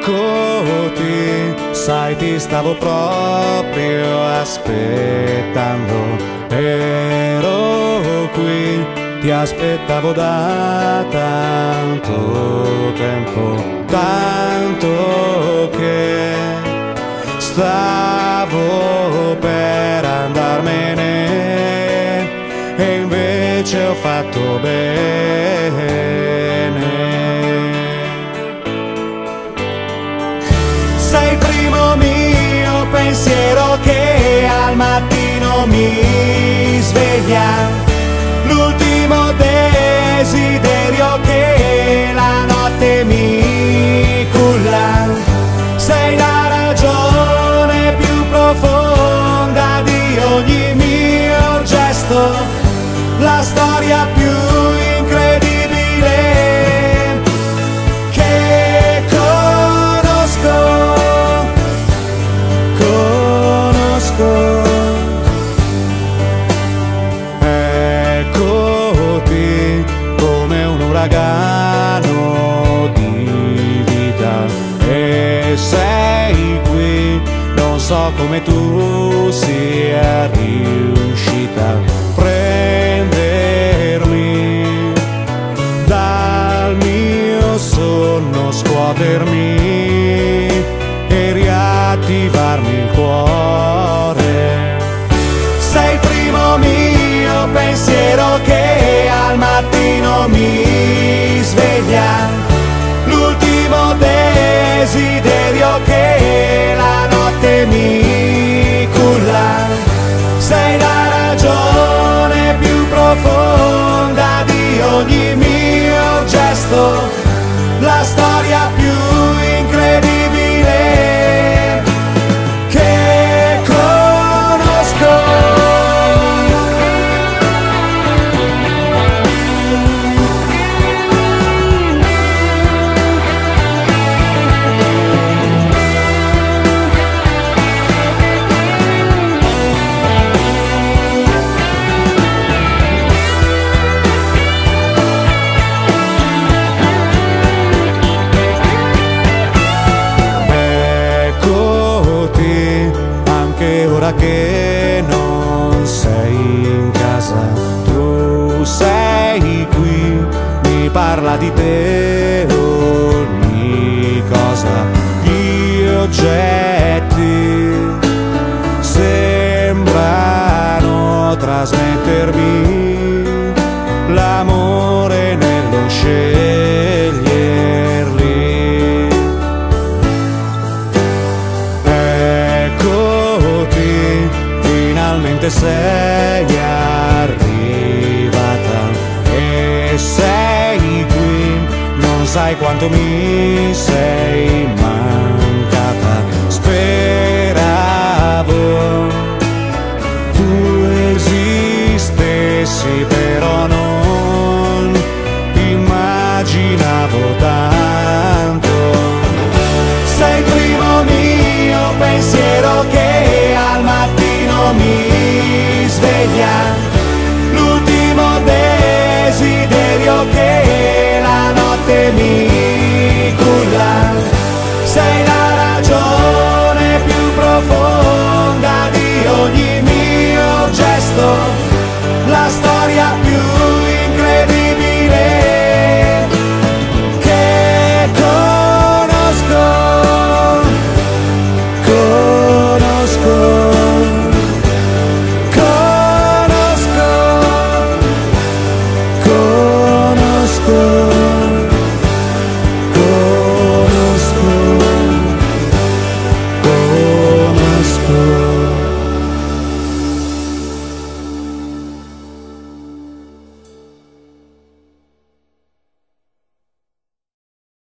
Eccoti, sai ti stavo proprio aspettando. Ero qui, ti aspettavo da tanto tempo, tanto che stavo per andarmene e invece ho fatto bene. Sei il primo mio pensiero che al mattino mi sveglia, l'ultimo desiderio che la notte mi culla. Sei la ragione più profonda di ogni mio gesto, la storia più incredibile che conosco. Eccoti come un uragano di vita e sei qui, non so come tu sia riuscita a prendermi dal mio sonno, scuotermi e riattivarmi il cuore. Sei il primo mio pensiero che al mattino mi sveglia, l'ultimo desiderio che la notte mi culla. Sei la ragione più profonda di ogni mio gesto, la storia più incredibile che conosco. Ora che non sei in casa, tu sei qui, mi parla di te ogni cosa. Gli oggetti sembrano trasmettermi l'amore nello sceglierli. Finalmente sei arrivata e sei qui, non sai quanto mi sei mancata. Speravo tu esistessi per